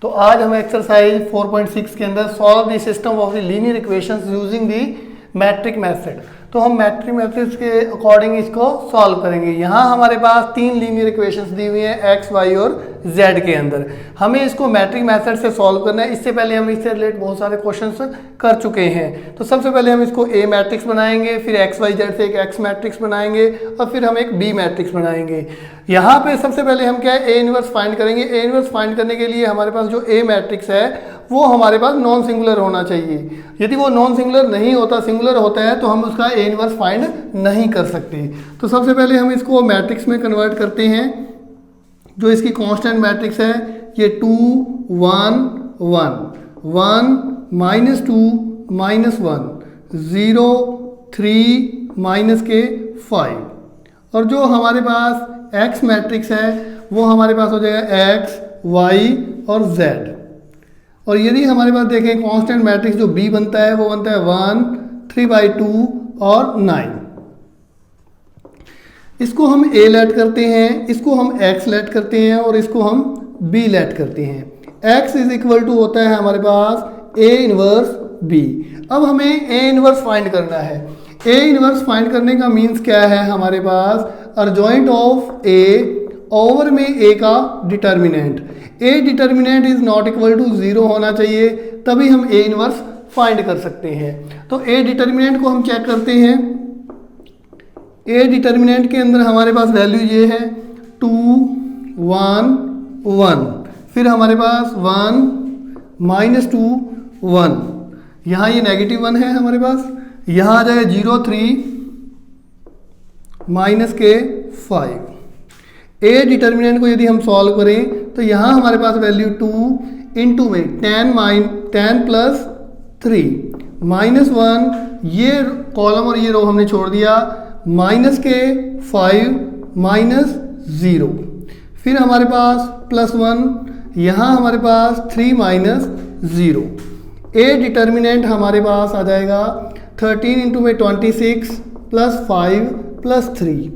तो आज हम एक्सरसाइज 4.6 के अंदर solve the system of the linear equations using the matrix method. तो हम मैट्रिक मेथड्स के अकॉर्डिंग इसको सॉल्व करेंगे। यहाँ हमारे पास तीन लीनियर इक्वेशंस दी हुई हैं एक्स वाई और जेड के अंदर। हमें इसको मैट्रिक मेथड से सॉल्व करना है। इससे पहले हम इससे रिलेटेड बहुत सारे क्वेश्चंस कर चुके हैं। तो सबसे पहले हम इसको ए मैट्रिक्स बनाएंगे, फिर एक्स वाई जेड से एक एक्स मैट्रिक्स बनाएंगे और फिर हम एक बी मैट्रिक्स बनाएंगे। यहाँ पे सबसे पहले हम क्या है ए इनवर्स फाइंड करेंगे। ए इनवर्स फाइंड करने के लिए हमारे पास जो ए मैट्रिक्स है वो हमारे पास नॉन सिंगुलर होना चाहिए। यदि वो नॉन सिंगुलर नहीं होता, सिंगुलर होता है, तो हम उसका ए इनवर्स फाइंड नहीं कर सकते। तो सबसे पहले हम इसको मैट्रिक्स में कन्वर्ट करते हैं। जो इसकी कांस्टेंट मैट्रिक्स है ये 2 1 1 1 -2 -1 0 3 -5 और जो हमारे पास एक्स मैट्रिक्स है वो हमारे पास हो जाएगा एक्स वाई और जेड। और यदि हमारे पास देखें कांस्टेंट मैट्रिक्स जो बी बनता है वो बनता है 1 3/2 और 9। इसको हम ए लेट करते हैं, इसको हम एक्स लेट करते हैं और इसको हम बी लेट करते हैं। एक्स इज इक्वल टू होता है हमारे पास ए इनवर्स बी। अब हमें ए इनवर्स फाइंड करना है। ए इनवर्स फाइंड करने का मीन्स क्या है, हमारे पास अर्जॉइंट ऑफ ए ओवर में ए का determinant. A determinant is not equal to 0 होना चाहिए, तभी हम ए इनवर्स फाइंड कर सकते हैं। तो ए डिटर्मिनेंट को हम चेक करते हैं। ए डिटर्मिनेंट के अंदर हमारे पास वैल्यू ये है 2 1 1, फिर हमारे पास 1 -2 1, यहाँ ये नेगेटिव 1 है हमारे पास, यहाँ आ जाएगा 0 3 -5। ए डिटर्मिनेंट को यदि हम सॉल्व करें तो यहाँ हमारे पास वैल्यू 2 इंटू में 10 प्लस 3 -1, ये कॉलम और ये रो हमने छोड़ दिया, -5 -0, फिर हमारे पास +1, यहाँ हमारे पास 3 -0। ए डिटर्मिनेंट हमारे पास आ जाएगा 13 इंटू में 26 +5 +3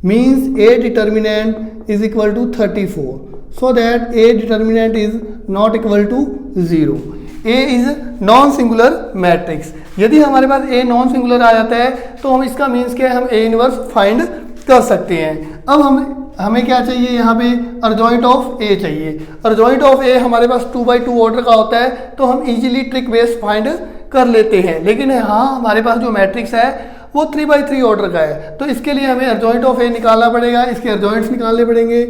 means A determinant is equal to 34, so that A determinant is not equal to 0. A is non singular matrix. यदि हमारे पास A नॉन सिंगुलर आ जाता है तो हम इसका मीन्स क्या है, हम A इनवर्स फाइंड कर सकते हैं। अब हमें क्या चाहिए, यहाँ पे अर्जॉइंट ऑफ A चाहिए। अर्जॉइंट ऑफ A हमारे पास 2/2 ऑर्डर का होता है तो हम इजीली ट्रिक बेस्ड फाइंड कर लेते हैं। लेकिन हाँ, हमारे पास जो मैट्रिक्स है वो 3/3 ऑर्डर का है, तो इसके लिए हमें अर्जॉइंट ऑफ ए निकालना पड़ेगा, इसके अर्जॉइंट्स निकालने पड़ेंगे।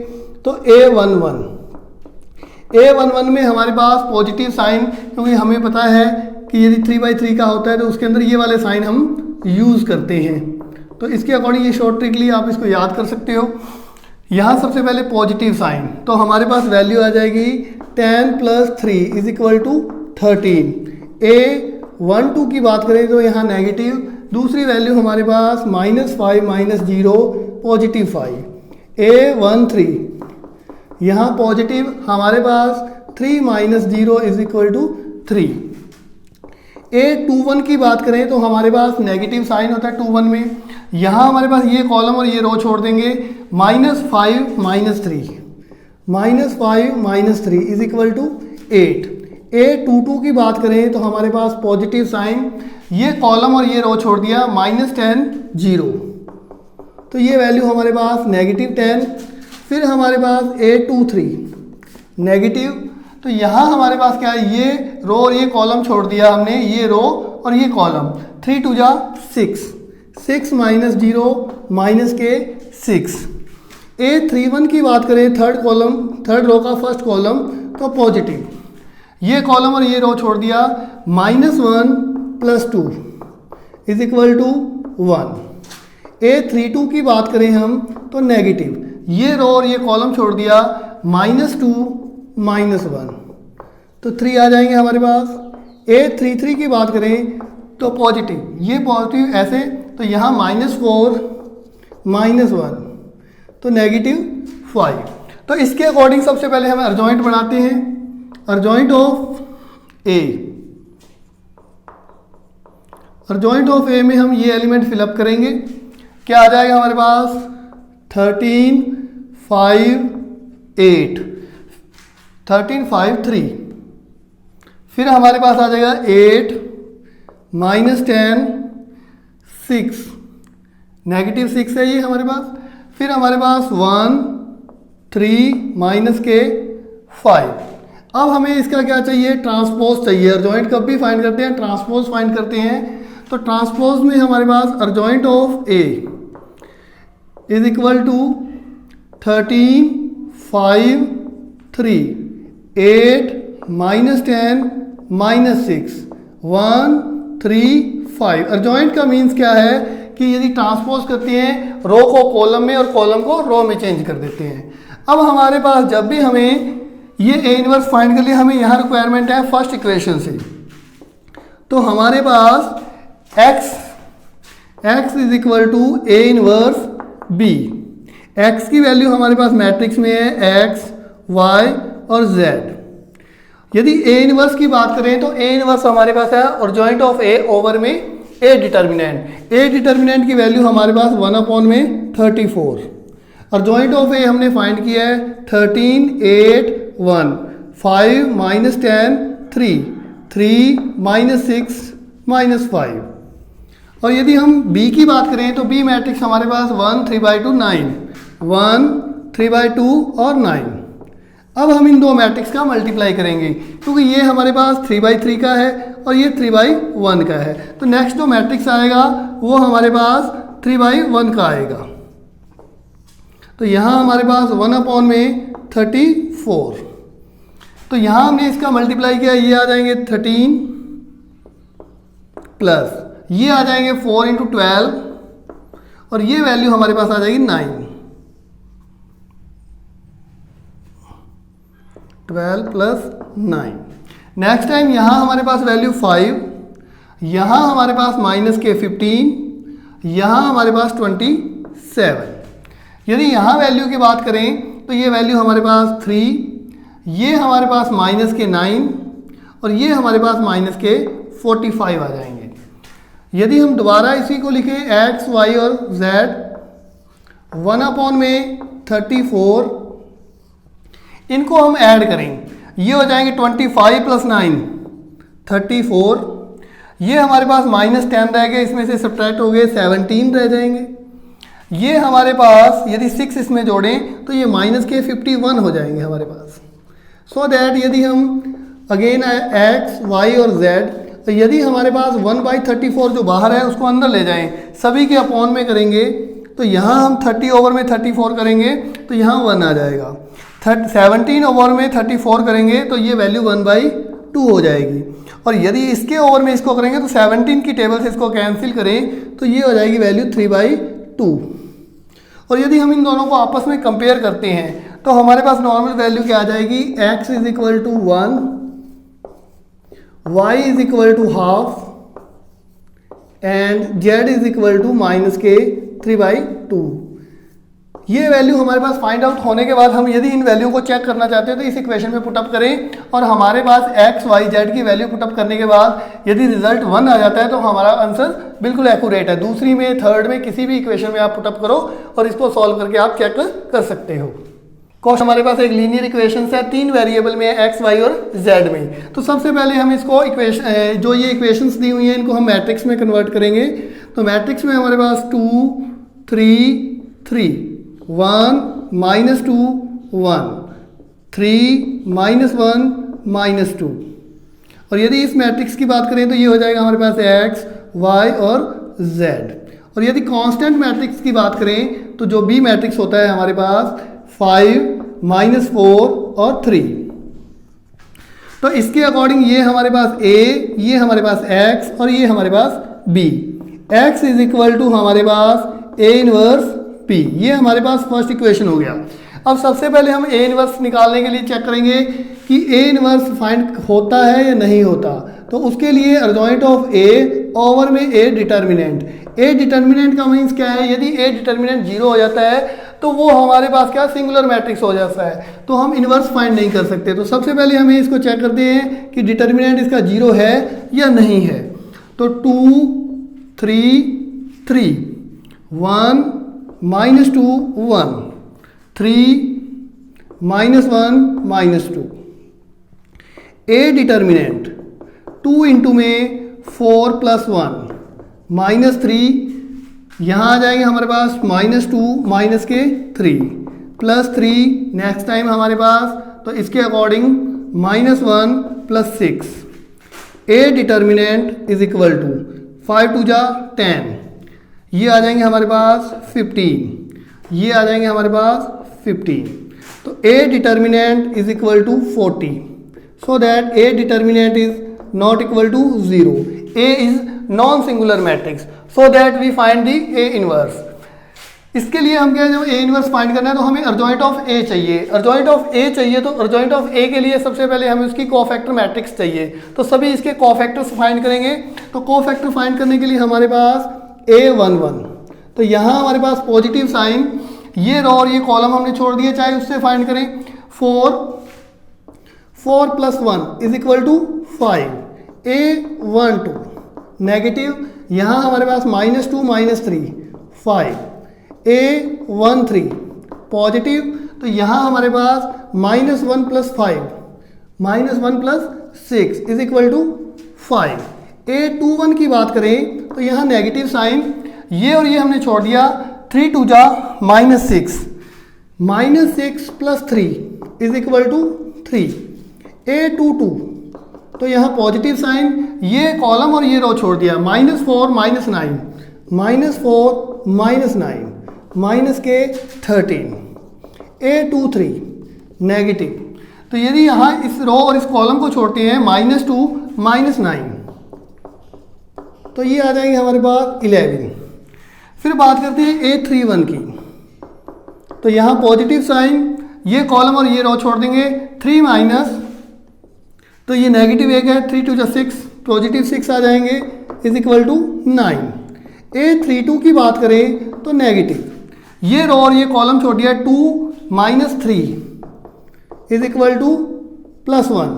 तो A11 में हमारे पास पॉजिटिव साइन, क्योंकि हमें पता है कि यदि 3/3 का होता है तो उसके अंदर ये वाले साइन हम यूज़ करते हैं। तो इसके अकॉर्डिंग ये शॉर्ट ट्रिक लिए आप इसको याद कर सकते हो। यहाँ सबसे पहले पॉजिटिव साइन, तो हमारे पास वैल्यू आ जाएगी 10 + 3 इज इक्वल टू 13। A12 की बात करें तो यहाँ नेगेटिव, दूसरी वैल्यू हमारे पास -5 -0 पॉजिटिव 5। A13 यहाँ पॉजिटिव, हमारे पास 3 -0 इज इक्वल टू 3। A21 की बात करें तो हमारे पास नेगेटिव साइन होता है 21 में, यहाँ हमारे पास ये कॉलम और ये रो छोड़ देंगे, -5 -3 इज इक्वल टू 8। A22 की बात करें तो हमारे पास पॉजिटिव साइन, ये कॉलम और ये रो छोड़ दिया, -10 0, तो ये वैल्यू हमारे पास -10। फिर हमारे पास A23 नेगेटिव, तो यहाँ हमारे पास क्या है, ये रो और ये कॉलम छोड़ दिया हमने, ये रो और ये कॉलम, 3 2 6 6 -0 -6। A31 की बात करें, थर्ड रो का फर्स्ट कॉलम, तो पॉजिटिव, ये कॉलम और ये रो छोड़ दिया, -1 + 2 इज इक्वल टू 1। A32 की बात करें हम तो नेगेटिव, ये रो और ये कॉलम छोड़ दिया, -2 -1, तो 3 आ जाएंगे हमारे पास। A33 की बात करें तो पॉजिटिव, ये पॉजिटिव ऐसे, तो यहाँ -4 -1, तो -5। तो इसके अकॉर्डिंग सबसे पहले हम अर्जॉइंट बनाते हैं। Adjoint of A, adjoint of ए में हम ये एलिमेंट फिलअप करेंगे, क्या आ जाएगा हमारे पास 13 5 8। 13 5 3, फिर हमारे पास आ जाएगा 8 माइनस 10 6, नेगेटिव 6 है ये हमारे पास। फिर हमारे पास 1 3 माइनस के 5। अब हमें इसका क्या चाहिए, ट्रांसपोज चाहिए। अर्जॉइंट कब भी फाइंड करते हैं, ट्रांसपोज फाइंड करते हैं। तो ट्रांसपोज में हमारे पास adjoint of A is equal to 13 5 3 8 minus 10 minus 6 1 3 5। Adjoint का मीन्स क्या है कि यदि ट्रांसपोज करते हैं रो को कॉलम में और कॉलम को रो में चेंज कर देते हैं। अब हमारे पास जब भी हमें ये ए इनवर्स फाइंड कर लिया, हमें यहाँ रिक्वायरमेंट है फर्स्ट इक्वेशन से। तो हमारे पास x is equal to A inverse B. x की वैल्यू हमारे पास मैट्रिक्स में है x, y और z। यदि ए इनवर्स की बात करें तो ए इनवर्स हमारे पास है अर्जॉइंट ऑफ ए ओवर में ए डिटर्मिनेंट। ए डिटर्मिनेंट की वैल्यू हमारे पास 1 में 34। अर्जॉइंट ऑफ ए हमने फाइंड किया है 13 8 1 5 माइनस 10 3 3 माइनस 6 माइनस 5। और यदि हम बी की बात करें तो बी मैट्रिक्स हमारे पास 1 3/2 9 1 3/2 और 9। अब हम इन दो मैट्रिक्स का मल्टीप्लाई करेंगे क्योंकि ये हमारे पास 3/3 का है और ये 3/1 का है। तो नेक्स्ट जो मैट्रिक्स आएगा वो हमारे पास 3/1 का आएगा। तो यहाँ हमारे पास 1 में 34। तो यहाँ हमने इसका मल्टीप्लाई किया, ये आ जाएंगे 13 प्लस ये आ जाएंगे 4 इंटू 12 और ये वैल्यू हमारे पास आ जाएगी 9। 12 प्लस 9। नेक्स्ट टाइम यहाँ हमारे पास वैल्यू 5, यहाँ हमारे पास माइनस के 15, यहाँ हमारे पास 27। यदि यहाँ वैल्यू की बात करें तो ये वैल्यू हमारे पास 3, ये हमारे पास माइनस के 9 और ये हमारे पास माइनस के 45 आ जाएंगे। यदि हम दोबारा इसी को लिखें x, y और z 1 में 34, इनको हम ऐड करें, ये हो जाएंगे 25 प्लस 9 34। ये हमारे पास माइनस 10 रह गए, इसमें से सब्ट्रैक्ट हो गए 17 रह जाएंगे। ये हमारे पास यदि 6 इसमें जोड़ें तो ये माइनस के 51 हो जाएंगे हमारे पास। सो दैट यदि हम अगेन x, y और z, तो यदि हमारे पास 1/34 जो बाहर है उसको अंदर ले जाएं, सभी के अपॉन में करेंगे तो यहाँ हम 30 ओवर में 34 करेंगे तो यहाँ 1 आ जाएगा। 17 ओवर में 34 करेंगे तो ये वैल्यू 1/2 हो जाएगी। और यदि इसके ओवर में इसको करेंगे तो 17 की टेबल से इसको कैंसिल करें तो ये हो जाएगी वैल्यू 3/2। और यदि हम इन दोनों को आपस में कंपेयर करते हैं तो हमारे पास नॉर्मल वैल्यू क्या आ जाएगी, x is equal to 1, y is equal to half and z is equal to minus के 3/2। ये वैल्यू हमारे पास फाइंड आउट होने के बाद हम यदि इन वैल्यू को चेक करना चाहते हैं तो इस इक्वेशन में पुटअप करें और हमारे पास x, y, z की वैल्यू पुटअप करने के बाद यदि रिजल्ट 1 आ जाता है तो हमारा आंसर बिल्कुल एक्यूरेट है। दूसरी में, थर्ड में, किसी भी इक्वेशन में आप पुटअप करो और इसको सॉल्व करके आप चेक कर सकते हो। कोर्स हमारे पास एक लीनियर इक्वेशन है, 3 वेरिएबल में है, x, y और z में। तो सबसे पहले हम इसको इक्वेशन, जो ये इक्वेशंस दी हुई हैं इनको हम मैट्रिक्स में कन्वर्ट करेंगे। तो मैट्रिक्स में हमारे पास 2 3 3 1 -2 1 3 -1 -2। और यदि इस मैट्रिक्स की बात करें तो ये हो जाएगा हमारे पास x, y और z। और यदि कांस्टेंट मैट्रिक्स की बात करें तो जो b मैट्रिक्स होता है हमारे पास 5 -4 और 3। तो इसके अकॉर्डिंग ये हमारे पास a, ये हमारे पास x और ये हमारे पास b। x is equal to हमारे पास a इनवर्स p। ये हमारे पास फर्स्ट इक्वेशन हो गया। अब सबसे पहले हम a इनवर्स निकालने के लिए चेक करेंगे कि a इनवर्स फाइंड होता है या नहीं होता। तो उसके लिए अर्जॉइंट ऑफ a ओवर में a डिटर्मिनेंट। a डिटर्मिनेंट का मीन्स क्या है, यदि a डिटर्मिनेंट 0 हो जाता है तो वो हमारे पास क्या सिंगुलर मैट्रिक्स हो जाता है, तो हम इनवर्स फाइंड नहीं कर सकते। तो सबसे पहले हमें इसको चेक करते हैं कि डिटर्मिनेंट इसका 0 है या नहीं है। तो 2 3 3 1 -2 1 3 -1 -2 ए डिटर्मिनेंट 2 इंटू में 4 प्लस 1 माइनस 3, यहाँ आ जाएंगे हमारे पास -2 माइनस के 3 प्लस 3, नेक्स्ट टाइम हमारे पास तो इसके according -1 plus 6। A determinant is equal to 5 2 जा 10, ये आ जाएंगे हमारे पास 15, ये आ जाएंगे हमारे पास 15। तो A determinant is equal to 40, so that A determinant is not equal to 0। A is non singular matrix, so that we find the A inverse. इसके लिए हम क्या जब ए इनवर्स फाइंड करना है तो हमें अर्जॉइंट ऑफ ए चाहिए। अर्जॉइंट ऑफ ए चाहिए तो अर्जॉइंट ऑफ ए के लिए सबसे पहले हमें उसकी कोफैक्टर मैट्रिक्स चाहिए। तो सभी इसके कोफैक्टर्स फाइंड करेंगे। तो कोफैक्टर फाइंड करने के लिए हमारे पास A11, तो यहाँ हमारे पास पॉजिटिव साइन, ये रो और ये कॉलम हमने छोड़ दिए, चाहे उससे फाइंड करें। 4 plus 1 is equal to 5। A12 negative, यहाँ हमारे पास -2 -3 5। A13 पॉजिटिव, तो यहाँ हमारे पास -1 plus 5 -1 plus 6 is equal to 5। A21 की बात करें तो यहाँ नेगेटिव साइन, ये और ये हमने छोड़ दिया। 3 2 जा -6 -6 plus 3 is equal to 3। A22 तो यहाँ पॉजिटिव साइन, ये कॉलम और ये रो छोड़ दिया। -4 -9 -4 -9 माइनस के 13। A23 नेगेटिव, तो यदि यहाँ इस रो और इस कॉलम को छोड़ते हैं -2 -9, तो ये आ जाएंगे हमारे पास 11। फिर बात करते हैं A31 की, तो यहाँ पॉजिटिव साइन, ये कॉलम और ये रो छोड़ देंगे। 3 माइनस, तो ये नेगेटिव 1 है, 3 2 जा 6, पॉजिटिव 6 आ जाएंगे इज इक्वल टू 9। A32 की बात करें तो नेगेटिव, ये रो और ये कॉलम छोड़ दिया। 2 माइनस 3 इज इक्वल टू +1।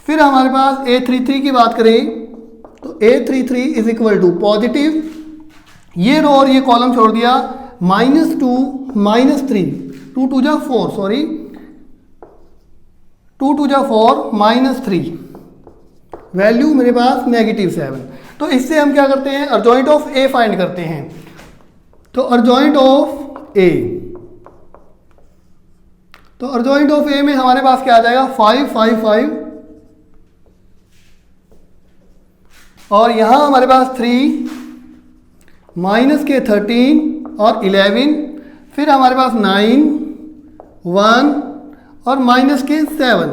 फिर हमारे पास A33 की बात करें तो A33 is equal to positive, ये रो और ये कॉलम छोड़ दिया। -2 -3, 2 2 जा 4, सॉरी 2 2 जा 4 -3, वैल्यू मेरे पास -7। तो इससे हम क्या करते हैं, अर्जॉइंट ऑफ ए फाइंड करते हैं। तो अर्जॉइंट ऑफ ए, तो अर्जॉइंट ऑफ ए में हमारे पास क्या आ जाएगा, 5 5 5, और यहां हमारे पास 3 माइनस के 13 और 11, फिर हमारे पास 9 1 और माइनस के 7।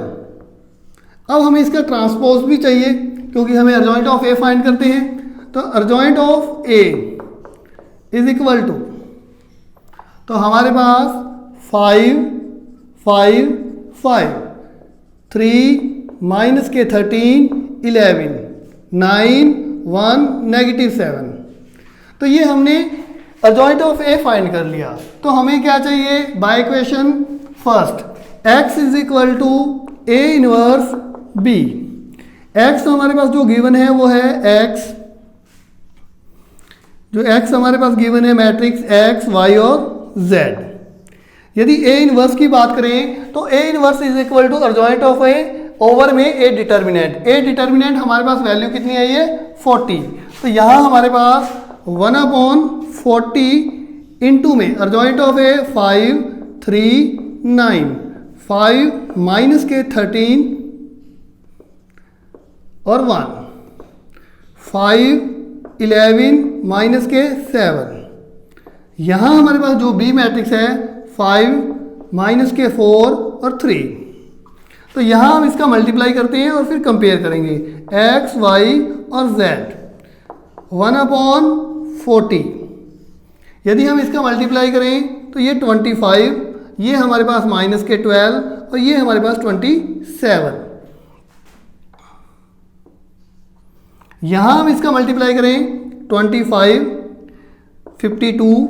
अब हमें इसका ट्रांसपोज भी चाहिए क्योंकि हमें अर्जॉइंट ऑफ ए फाइंड करते हैं। तो adjoint of A is equal to, तो हमारे पास 5 5 5, 3 माइनस के 13 11 9 1 -7। तो ये हमने अर्जॉइंट ऑफ ए फाइंड कर लिया। तो हमें क्या चाहिए, by equation first, x is equal to A inverse b। x हमारे पास जो गिवन है वो है x, जो x हमारे पास गिवन है मैट्रिक्स x y और z। यदि a इनवर्स की बात करें तो a inverse is equal to adjoint of a over में a डिटर्मिनेंट। a डिटर्मिनेंट हमारे पास वैल्यू कितनी है, ये 40। तो यहाँ हमारे पास 1/40 इंटू में अर्जॉइंट ऑफ a 5 3 9, 5 माइनस के 13 और 1, 5 11 माइनस के 7। यहाँ हमारे पास जो बी मैट्रिक्स है 5 माइनस के 4 और 3। तो यहाँ हम इसका मल्टीप्लाई करते हैं और फिर कंपेयर करेंगे x y और z। 1/40, यदि हम इसका मल्टीप्लाई करें तो ये 25, ये हमारे पास माइनस के 12 और ये हमारे पास 27। यहाँ हम इसका मल्टीप्लाई करें 25 52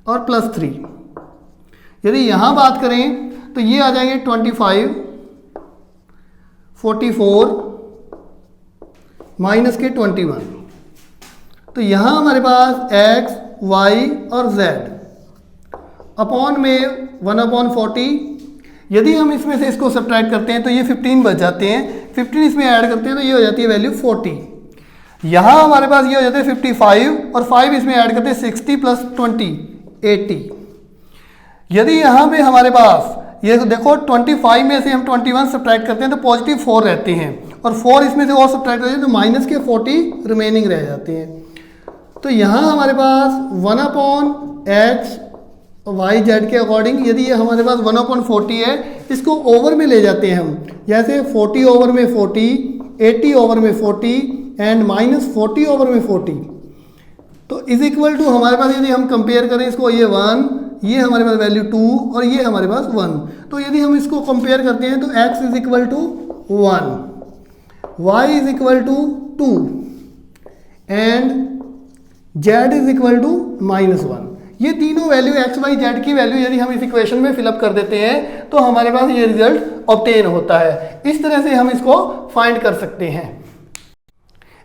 और +3। यदि यहाँ बात करें तो ये आ जाएंगे 25 44 माइनस के 21। तो यहाँ हमारे पास x y और z अपॉन में 1/40, यदि हम इसमें से इसको सब्ट्रैक्ट करते हैं तो ये 15 बच जाते हैं, 15 इसमें ऐड करते हैं तो ये हो जाती है वैल्यू 40। यहाँ हमारे पास ये हो जाते हैं 55 और 5 इसमें ऐड करते हैं 60 प्लस 20 80। यदि यहाँ पे हमारे पास ये देखो 25 में से हम 21 सब्ट्रैक्ट करते हैं तो पॉजिटिव 4 रहते हैं और 4 इसमें से और सब्ट्रैक्ट करते हैं तो माइनस के 40 रिमेनिंग रह जाते हैं। तो यहाँ हमारे पास 1/x वाई जेड के अकॉर्डिंग यदि ये हमारे पास 1/40 है, इसको ओवर में ले जाते हैं हम, जैसे 40 ओवर में 40, 80 ओवर में 40 एंड -40 ओवर में 40। तो इज इक्वल टू हमारे पास यदि हम कंपेयर करें इसको, ये 1, ये हमारे पास वैल्यू 2 और ये हमारे पास 1। तो यदि हम इसको कंपेयर करते हैं तो x is equal to 1, y is equal to 2 and z is equal to -1। ये तीनों वैल्यू x, y, z की वैल्यू यदि हम इस इक्वेशन में फिलअप कर देते हैं तो हमारे पास ये रिजल्ट ऑब्टेन होता है। इस तरह से हम इसको फाइंड कर सकते हैं।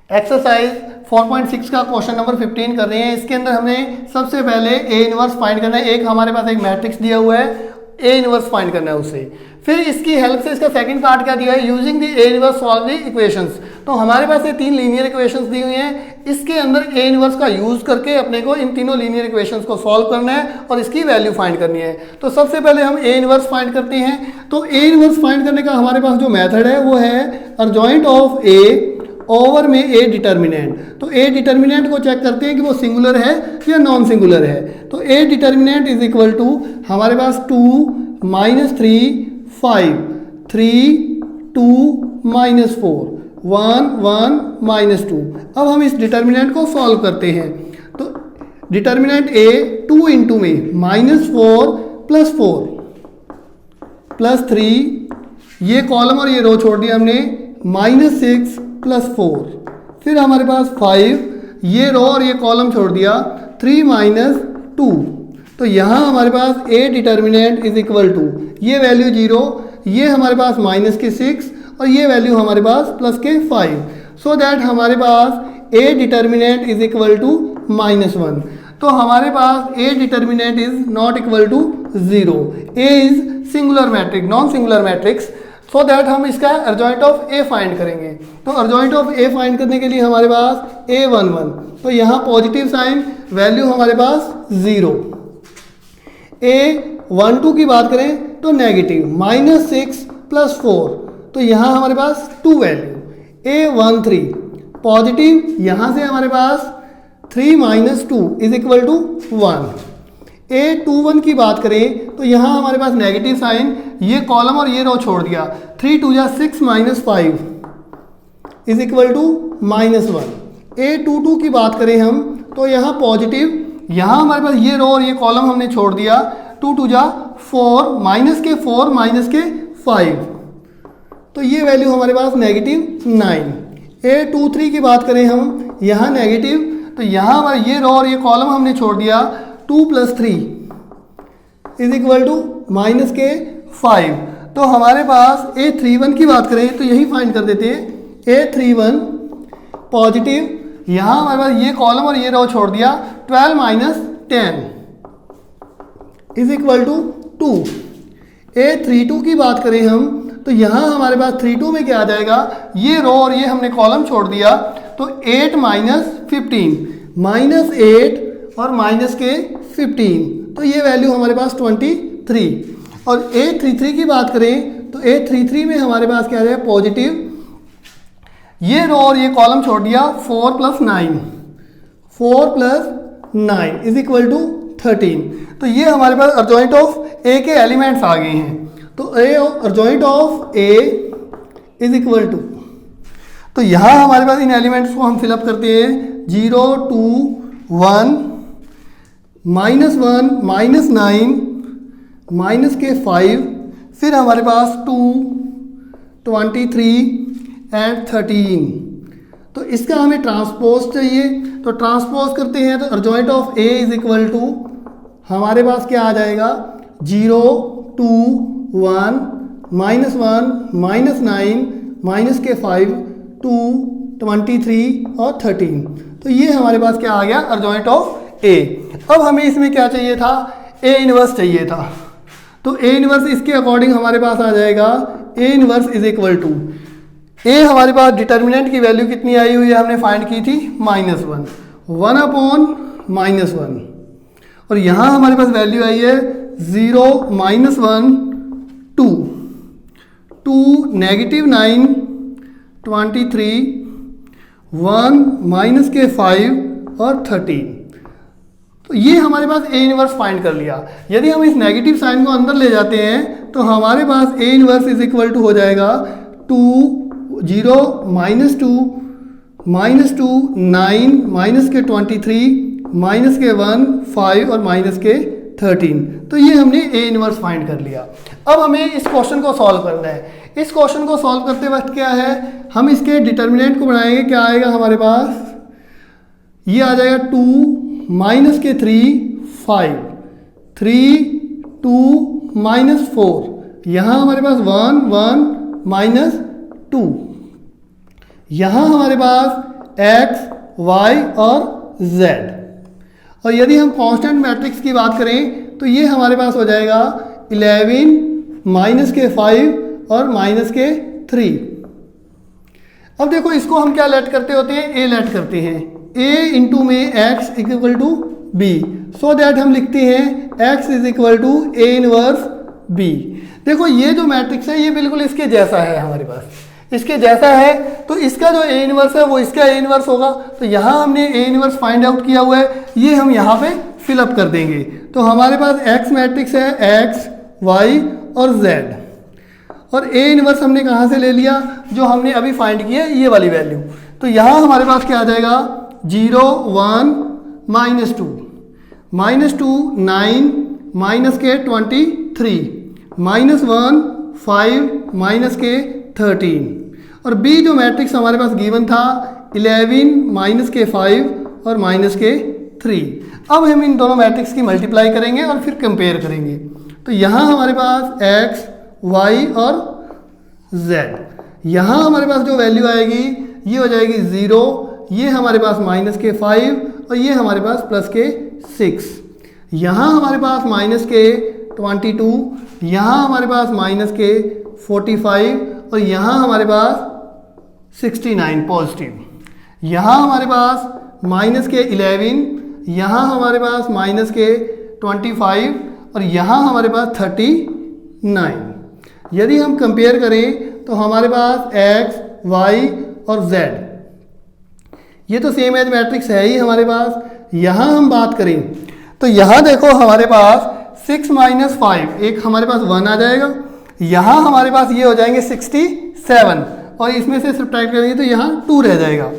एक्सरसाइज 4.6 का क्वेश्चन नंबर 15 कर रहे हैं। इसके अंदर हमें सबसे पहले ए इनवर्स फाइंड करना है। एक हमारे पास एक मैट्रिक्स दिया हुआ है, ए इनवर्स फाइंड करना है उससे। फिर इसकी हेल्प से इसका सेकंड पार्ट क्या दिया है, using the A inverse solve the equations. तो हमारे पास ये 3 लीनियर इक्वेशंस दी हुई हैं, इसके अंदर ए इनवर्स का यूज करके अपने को इन तीनों लीनियर इक्वेशंस को सॉल्व करना है और इसकी वैल्यू फाइंड करनी है। तो सबसे पहले हम ए इनवर्स फाइंड करते हैं। तो ए इनवर्स फाइंड करने का हमारे पास जो मेथड है वो है अर्जॉइंट ऑफ ए ओवर में ए डिटर्मिनेंट। तो ए डिटर्मिनेंट को चेक करते हैं कि वो सिंगुलर है या नॉन सिंगुलर है। तो A determinant is equal to हमारे पास 2 -3 5 3 2 -4 1 1 -2। अब हम इस डिटर्मिनेंट को सॉल्व करते हैं। तो डिटर्मिनेंट ए 2 इंटू में -4 + 4 + 3, ये कॉलम और ये रो छोड़ दिया हमने, -6 + 4, फिर हमारे पास 5, ये रो और ये कॉलम छोड़ दिया, 3 - 2। तो यहाँ हमारे पास A determinant is equal to ये वैल्यू 0, ये हमारे पास -6 और ये वैल्यू हमारे पास +5। सो दैट हमारे पास A determinant is equal to -1। तो हमारे पास A determinant is not equal to 0। A is singular matrix, non singular matrix. So that हम इसका अर्जॉइंट ऑफ ए फाइंड करेंगे। तो अर्जॉइंट ऑफ ए फाइंड करने के लिए हमारे पास A11, तो यहाँ पॉजिटिव साइन, वैल्यू हमारे पास 0। A12 की बात करें तो नेगेटिव, -6 + 4, तो यहाँ हमारे पास 2 वैल्यू। A13 पॉजिटिव, यहाँ से हमारे पास 3 - 2 इज इक्वल टू 1। A21 की बात करें तो यहाँ हमारे पास नेगेटिव साइन, ये कॉलम और ये रो छोड़ दिया, 3 2 6 -5 इज इक्वल टू -1। A22 की बात करें हम तो यहाँ पॉजिटिव, यहाँ हमारे पास ये रो और ये कॉलम हमने छोड़ दिया, 2 2 4 -4 -5, तो ये वैल्यू हमारे पास -9। A23 की बात करें हम, यहाँ नेगेटिव, तो यहाँ हमारा ये रो और ये कॉलम हमने छोड़ दिया, 2 + 3 इज इक्वल टू -5। तो हमारे पास A31 की बात करें तो यही फाइंड कर देते हैं। A31 पॉजिटिव, यहाँ हमारे पास ये कॉलम और ये रो छोड़ दिया, 12 - 10 इज इक्वल टू 2। A32 की बात करें हम तो यहाँ हमारे पास 32 में क्या आ जाएगा, ये रो और ये हमने कॉलम छोड़ दिया, तो 8 - 15 -8 और -15, तो ये वैल्यू हमारे पास 23। और A33 की बात करें तो A33 में हमारे पास क्या है, पॉजिटिव, ये रो और ये कॉलम छोड़ दिया, 4 + 9 इज इक्वल टू 13। तो ये हमारे पास अर्जॉइंट ऑफ ए के एलिमेंट्स आ गए हैं। तो adjoint of A is equal to, तो यहाँ हमारे पास इन एलिमेंट्स को हम फिलअप करते हैं, 0 2 1 -1 -9 -5, फिर हमारे पास 2 23 एंड 13। तो इसका हमें ट्रांसपोज चाहिए, तो ट्रांसपोज करते हैं तो adjoint of A is equal to हमारे पास क्या आ जाएगा, 0 2 1 -1 -9 -5 2 23 और 13। तो ये हमारे पास क्या आ गया, अर्जॉइंट ऑफ ए। अब हमें इसमें क्या चाहिए था, ए इनवर्स चाहिए था। तो ए इनवर्स इसके अकॉर्डिंग हमारे पास आ जाएगा A inverse is equal to, A हमारे पास डिटर्मिनेंट की वैल्यू कितनी आई हुई है, हमने फाइंड की थी -1, 1 अपॉन -1, और यहाँ हमारे पास वैल्यू आई है 0 -1 2 2 -9 23 1 -5 और 13। तो ये हमारे पास ए इनवर्स फाइंड कर लिया। यदि हम इस नेगेटिव साइन को अंदर ले जाते हैं तो हमारे पास A inverse is equal to हो जाएगा 2 0 -2 -2 9 -23 -1 5 और -13। तो ये हमने ए इनवर्स फाइंड कर लिया। अब हमें इस क्वेश्चन को सॉल्व करना है। इस क्वेश्चन को सॉल्व करते वक्त क्या है, हम इसके डिटर्मिनेंट को बनाएंगे। क्या आएगा हमारे पास, ये आ जाएगा 2 -3 5 3 2 -4, यहाँ हमारे पास 1 1 -2, यहाँ हमारे पास x y और z। और यदि हम कांस्टेंट मैट्रिक्स की बात करें तो ये हमारे पास हो जाएगा 11 -5 और -3। अब देखो इसको हम क्या लेट करते होते हैं, a लेट करते हैं, a इंटू में x equal to b, so that हम लिखते हैं x is equal to a inverse b। देखो ये जो मैट्रिक्स है ये बिल्कुल इसके जैसा है, हमारे पास इसके जैसा है, तो इसका जो ए इनवर्स है वो इसका ए इनवर्स होगा। तो यहाँ हमने ए इनवर्स फाइंड आउट किया हुआ है, ये हम यहाँ पे फिलअप कर देंगे। तो हमारे पास एक्स मैट्रिक्स है x y और z, और ए इनवर्स हमने कहाँ से ले लिया, जो हमने अभी फाइंड किया ये वाली वैल्यू। तो यहाँ हमारे पास क्या आ जाएगा 0 1 -2 -2 9 -23 -1 5 -13, और बी जो मैट्रिक्स हमारे पास गिवन था 11 -5 और -3। अब हम इन दोनों मैट्रिक्स की मल्टीप्लाई करेंगे और फिर कंपेयर करेंगे। तो यहाँ हमारे पास x y और z, यहाँ हमारे पास जो वैल्यू आएगी ये हो जाएगी 0, ये हमारे पास -5 और ये हमारे पास +6, यहाँ हमारे पास -22, यहाँ हमारे पास -45 और यहाँ हमारे पास 69 पॉजिटिव, यहाँ हमारे पास -11, यहाँ हमारे पास -25 और यहाँ हमारे पास 39। यदि हम कंपेयर करें तो हमारे पास x y और z, ये तो सेम एज मैट्रिक्स है ही हमारे पास। यहाँ हम बात करें तो यहाँ देखो हमारे पास 6 -5, एक हमारे पास 1 आ जाएगा, यहाँ हमारे पास ये हो जाएंगे 67 और इसमें से सब्ट्रैक्ट करेंगे तो यहाँ 2 रह जाएगा,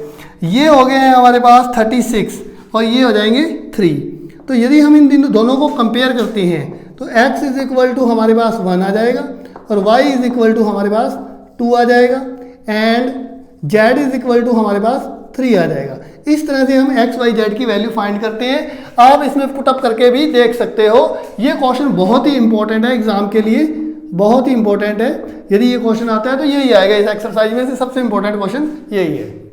ये हो गए हैं हमारे पास 36 और ये हो जाएंगे 3। तो यदि हम इन दोनों को कंपेयर करते हैं तो x इज इक्वल टू हमारे पास 1 आ जाएगा और y इज इक्वल टू हमारे पास 2 आ जाएगा and z is equal to हमारे पास 3 आ जाएगा। इस तरह से हम x y z की वैल्यू फाइंड करते हैं। आप इसमें पुटअप करके भी देख सकते हो। ये क्वेश्चन बहुत ही इंपॉर्टेंट है एग्जाम के लिए, बहुत ही इंपॉर्टेंट है। यदि ये क्वेश्चन आता है तो यही आएगा इस एक्सरसाइज में से, सबसे इंपॉर्टेंट क्वेश्चन यही है।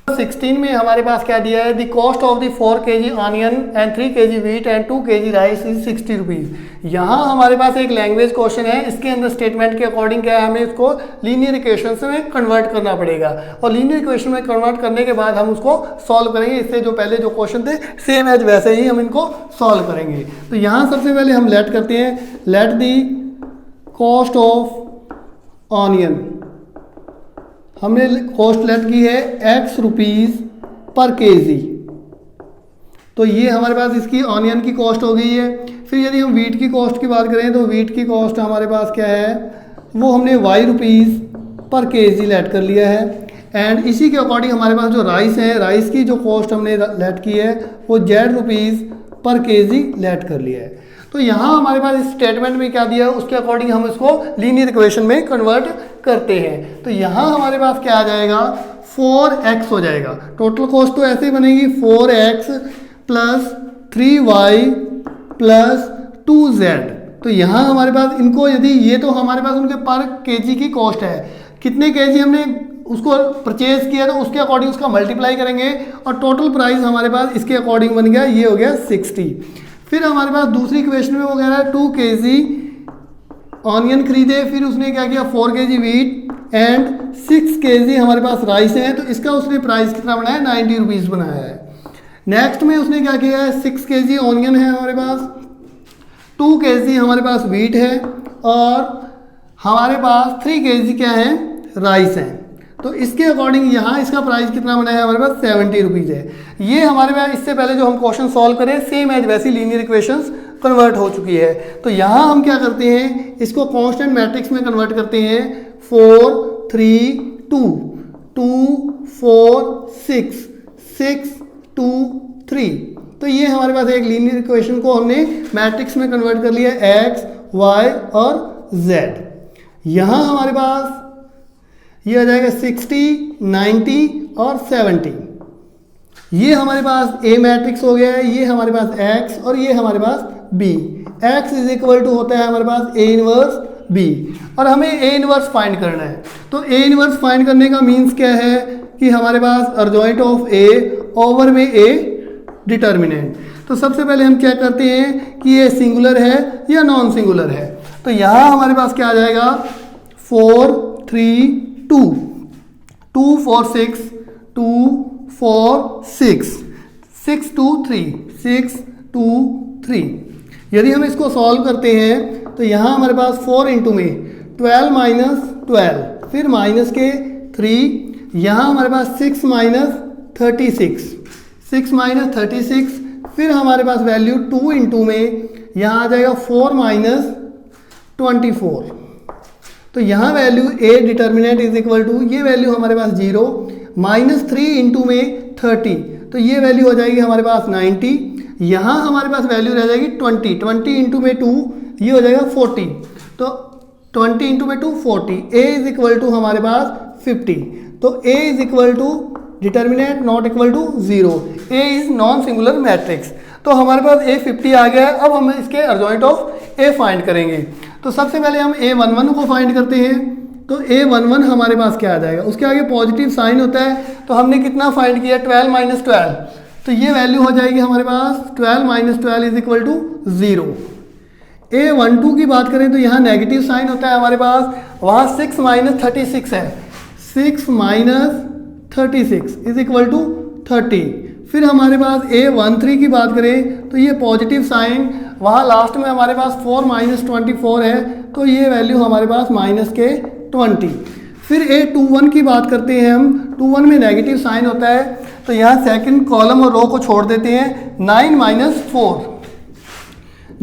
16 में हमारे पास क्या दिया है, the cost of the 4 kg onion and 3 kg wheat and 2 kg rice is 60 rupees. यहाँ हमारे पास एक लैंग्वेज क्वेश्चन है, इसके अंदर स्टेटमेंट के अकॉर्डिंग क्या है, हमें इसको लीनियर इक्वेशन में कन्वर्ट करना पड़ेगा और लीनियर इक्वेशन में कन्वर्ट करने के बाद हम उसको सॉल्व करेंगे। इससे जो पहले जो क्वेश्चन थे सेम एज वैसे ही हम इनको सॉल्व करेंगे। तो यहाँ सबसे पहले हम लेट करते हैं, let the cost of onion, हमने कॉस्ट लेट की है x रुपीज़ पर केजी, तो ये हमारे पास इसकी ऑनियन की कॉस्ट हो गई है। फिर यदि हम वीट की कॉस्ट की बात करें तो वीट की कॉस्ट हमारे पास क्या है, वो हमने y रुपीज़ पर केजी लेट कर लिया है। एंड इसी के अकॉर्डिंग हमारे पास जो राइस है, राइस की जो कॉस्ट हमने लेट की है वो z रुपीज़ पर केजी लेट कर लिया है। तो यहाँ हमारे पास इस स्टेटमेंट में क्या दिया है उसके अकॉर्डिंग हम इसको लीनियर इक्वेशन में कन्वर्ट करते हैं। तो यहाँ हमारे पास क्या आ जाएगा, 4x हो जाएगा। टोटल कॉस्ट तो ऐसे ही बनेगी 4x plus 3y plus 2z। तो यहाँ हमारे पास इनको यदि ये तो हमारे पास उनके पर केजी की कॉस्ट है, कितने केजी हमने उसको परचेज किया तो उसके अकॉर्डिंग उसका मल्टीप्लाई करेंगे और टोटल प्राइस हमारे पास इसके अकॉर्डिंग बन गया, ये हो गया 60। फिर हमारे पास दूसरी इक्वेशन में वो कह रहा है 2 kg ऑनियन खरीदे, फिर उसने क्या किया 4 kg वीट एंड 6 kg हमारे पास राइस है, तो इसका उसने प्राइस कितना बनाया 90 रुपीज़ बनाया है। नेक्स्ट में उसने क्या किया है 6 kg ऑनियन है हमारे पास, 2 kg हमारे पास वीट है और हमारे पास 3 kg क्या है राइस है। तो इसके अकॉर्डिंग यहाँ इसका प्राइस कितना बना है हमारे पास 70 रुपीज़ है। ये हमारे पास इससे पहले जो हम क्वेश्चन सॉल्व करें सेम एज वैसी लीनियर इक्वेशंस कन्वर्ट हो चुकी है। तो यहाँ हम क्या करते हैं इसको कांस्टेंट मैट्रिक्स में कन्वर्ट करते हैं 4 3 2 2 4 6 6 2 3। तो ये हमारे पास एक लीनियर इक्वेशन को हमने मैट्रिक्स में कन्वर्ट कर लिया x y और z। यहाँ हमारे पास ये आ जाएगा 60 90 और 70। ये हमारे पास A मैट्रिक्स हो गया है, ये हमारे पास X और ये हमारे पास B। X is equal to होता है हमारे पास A इनवर्स B और हमें A इनवर्स फाइंड करना है। तो A इनवर्स फाइंड करने का मीन्स क्या है कि हमारे पास अर्जॉइंट ऑफ A ओवर में A डिटर्मिनेंट। तो सबसे पहले हम क्या करते हैं कि ये सिंगुलर है या नॉन सिंगुलर है। तो यहाँ हमारे पास क्या आ जाएगा 4 3 2 2 4 6 2 4 6 6 2 3 6 2 3। यदि हम इसको सॉल्व करते हैं तो यहाँ हमारे पास 4 इंटू में 12 माइनस 12 फिर माइनस के 3, यहाँ हमारे पास 6 माइनस 36 6 माइनस 36 फिर हमारे पास वैल्यू 2 इंटू में यहाँ आ जाएगा 4 माइनस 24। तो यहाँ value A determinant is equal to ये वैल्यू हमारे पास 0 माइनस 3 इंटू में 30, तो ये वैल्यू हो जाएगी हमारे पास 90। यहाँ हमारे पास वैल्यू रह जाएगी 20 20 इंटू में 2 ये हो जाएगा 40। तो 20 इंटू में 2 40। A इज इक्वल टू हमारे पास 50। तो A is equal to determinant not equal to 0। A is non singular matrix. तो हमारे पास A 50 आ गया है। अब हम इसके अर्जॉइंट ऑफ A फाइंड करेंगे। तो सबसे पहले हम A11 को फाइंड करते हैं। तो A11 हमारे पास क्या आ जाएगा, उसके आगे पॉजिटिव साइन होता है। तो हमने कितना फाइंड किया 12 माइनस 12, तो ये वैल्यू हो जाएगी हमारे पास 12 minus 12 is equal to 0। A12 की बात करें तो यहाँ नेगेटिव साइन होता है हमारे पास, वहाँ 6 माइनस 36 है, 6 माइनस 36 इज इक्वल टू 30। फिर हमारे पास A13 की बात करें तो ये पॉजिटिव साइन, वहाँ लास्ट में हमारे पास 4 माइनस 24 है, तो ये वैल्यू हमारे पास माइनस के 20। फिर A21 की बात करते हैं हम, 21 में नेगेटिव साइन होता है, तो यहाँ सेकंड कॉलम और रो को छोड़ देते हैं। 9 minus 4,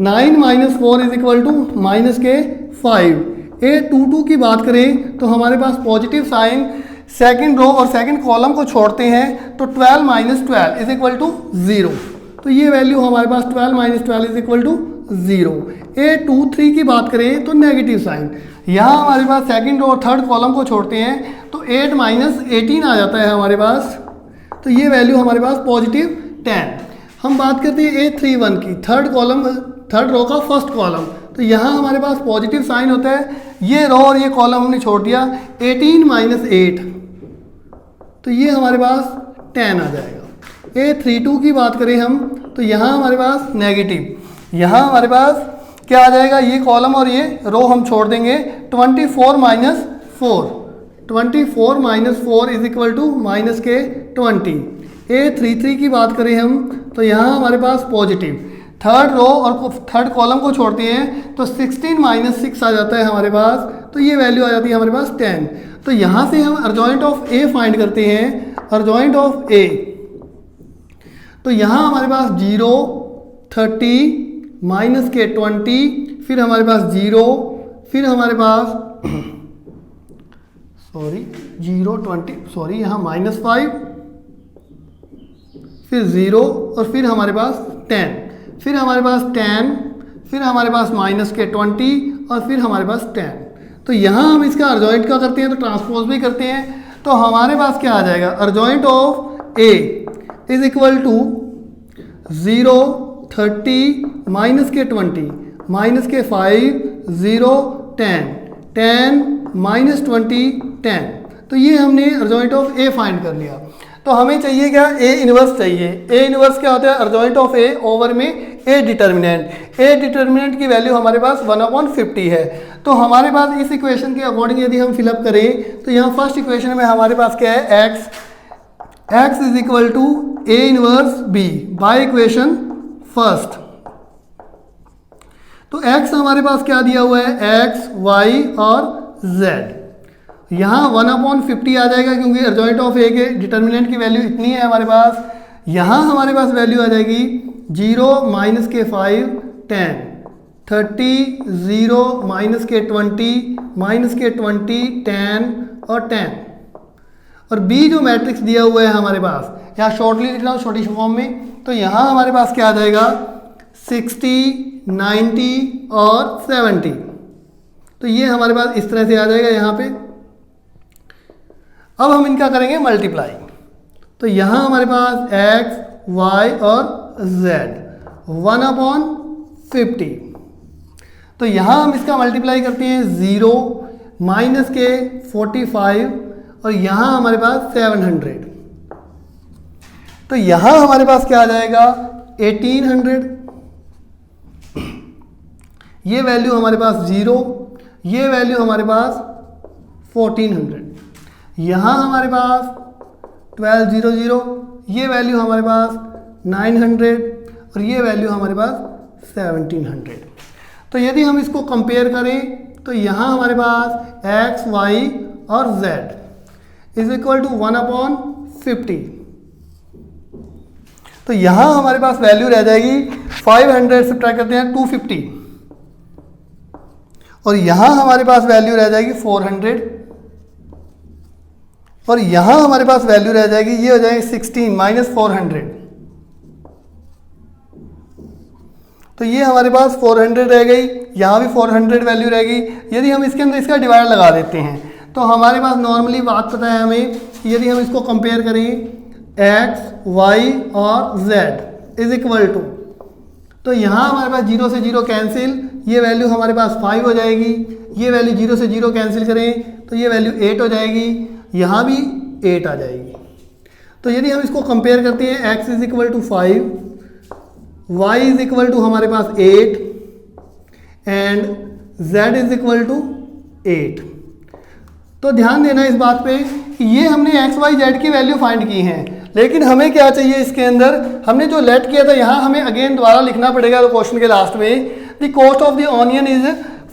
9 minus 4 is equal to minus के 5। A22 की बात करें तो हमारे पास पॉजिटिव साइन, सेकंड रो और सेकंड कॉलम को छोड़ते हैं, तो 12 माइनस 12 इज इक्वल टू 0। तो ये वैल्यू हमारे पास 12 minus 12 is equal to 0। A23 की बात करें तो नेगेटिव साइन, यहाँ हमारे पास सेकंड रो और थर्ड कॉलम को छोड़ते हैं, तो 8 माइनस 18 आ जाता है हमारे पास, तो ये वैल्यू हमारे पास पॉजिटिव 10। हम बात करते हैं A31 की, थर्ड कॉलम, थर्ड रो का फर्स्ट कॉलम, तो यहाँ हमारे पास पॉजिटिव साइन होता है, ये रो और ये कॉलम हमने छोड़ दिया। 18 माइनस 8, तो ये हमारे पास 10 आ जाएगा। A32 की बात करें हम तो यहाँ हमारे पास नेगेटिव, यहाँ हमारे पास क्या आ जाएगा, ये कॉलम और ये रो हम छोड़ देंगे। 24 minus 4, 24 minus 4 is equal to minus के 20। A33 की बात करें हम तो यहाँ हमारे पास पॉजिटिव, थर्ड रो और थर्ड कॉलम को छोड़ते हैं, तो 16 माइनस 6 आ जाता है हमारे पास, तो ये वैल्यू आ जाती है हमारे पास 10। तो यहाँ से हम अर्जॉइंट ऑफ A फाइंड करते हैं, अर्जॉइंट ऑफ A। तो यहाँ हमारे पास 0 30 माइनस के 20, फिर हमारे पास 0, फिर हमारे पास जीरो 20 यहाँ माइनस 5, फिर 0 और फिर हमारे पास 10, फिर हमारे पास 10, फिर हमारे पास माइनस के 20 और फिर हमारे पास 10। तो यहाँ हम इसका अर्जॉइंट क्या करते हैं, तो ट्रांसपोज भी करते हैं। तो हमारे पास क्या आ जाएगा, adjoint of A is equal to 0 30 minus के 20 माइनस के 5 0 10 10 माइनस 20 10। तो ये हमने अर्जॉइंट ऑफ A फाइंड कर लिया। तो हमें चाहिए क्या, A इनवर्स चाहिए। A इनवर्स क्या होता है, अर्जॉइंट ऑफ A ओवर में ए डिटर्मिनेंट की वैल्यू हमारे पास 1/50 है। तो हमारे पास इस इक्वेशन के अकॉर्डिंग यदि हम फिलअप करें तो यहाँ फर्स्ट इक्वेशन में हमारे पास क्या है, x is equal to A inverse B by equation first. तो x हमारे पास क्या दिया हुआ है, x, y और z। यहाँ 1/50 आ जाएगा क्योंकि अर्जॉइंट ऑफ ए के डिटर्मिनेंट की वैल्यू इतनी है हमारे पास। यहाँ हमारे पास वैल्यू आ जाएगी 0 माइनस के 5 10 30 0 माइनस के 20 माइनस के 20 10 और 10। और बी जो मैट्रिक्स दिया हुआ है हमारे पास, यहाँ शॉर्टली लिख रहा हूँ छोटी फॉर्म में, तो यहाँ हमारे पास क्या आ जाएगा 60 90 और 70। तो ये हमारे पास इस तरह से आ जाएगा यहाँ पे। अब हम इनका करेंगे मल्टीप्लाई। तो यहाँ हमारे पास x, y और z 1/50। तो यहाँ हम इसका मल्टीप्लाई करते हैं 0 माइनस के 45 और यहाँ हमारे पास 700। तो यहाँ हमारे पास क्या आ जाएगा 1800। ये वैल्यू हमारे पास 0, ये वैल्यू हमारे पास 1400। यहाँ हमारे पास 1200, ये वैल्यू हमारे पास 900 और ये वैल्यू हमारे पास 1700। तो यदि हम इसको कंपेयर करें तो यहाँ हमारे पास x, y और z इज इक्वल टू 1/50। तो यहाँ हमारे पास वैल्यू रह जाएगी 500 सब्ट्रैक्ट करते हैं 250 और यहाँ हमारे पास वैल्यू रह जाएगी 400 और यहाँ हमारे पास वैल्यू रह जाएगी, ये हो जाएगी 16 माइनस 400। तो ये हमारे पास 400 रह गई, यहाँ भी 400 वैल्यू रह गई। यदि हम इसके अंदर इसका डिवाइड लगा देते हैं तो हमारे पास नॉर्मली बात पता है हमें कि यदि हम इसको कंपेयर करें x, y और z इज इक्वल टू, तो यहाँ हमारे पास 0 से 0 कैंसिल, ये वैल्यू हमारे पास 5 हो जाएगी। ये वैल्यू 0 से 0 कैंसिल करें तो ये वैल्यू 8 हो जाएगी, यहाँ भी 8 आ जाएगी। तो यदि हम इसको कंपेयर करते हैं x is equal to 5, y is equal to हमारे पास 8 and z is equal to 8। तो ध्यान देना इस बात पे कि ये हमने x, y, z की वैल्यू फाइंड की हैं, लेकिन हमें क्या चाहिए इसके अंदर, हमने जो लेट किया था यहाँ हमें अगेन दोबारा लिखना पड़ेगा क्वेश्चन के लास्ट में। The cost of the onion is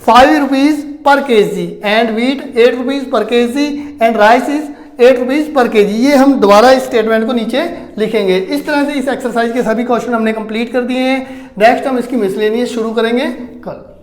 5 rupees per kg and wheat 8 rupees per kg and rice is 8 rupees per kg। ये हम दोबारा इस स्टेटमेंट को नीचे लिखेंगे। इस तरह से इस एक्सरसाइज के सभी क्वेश्चन हमने कंप्लीट कर दिए हैं। नेक्स्ट हम इसकी मिसलेनियस शुरू करेंगे कल।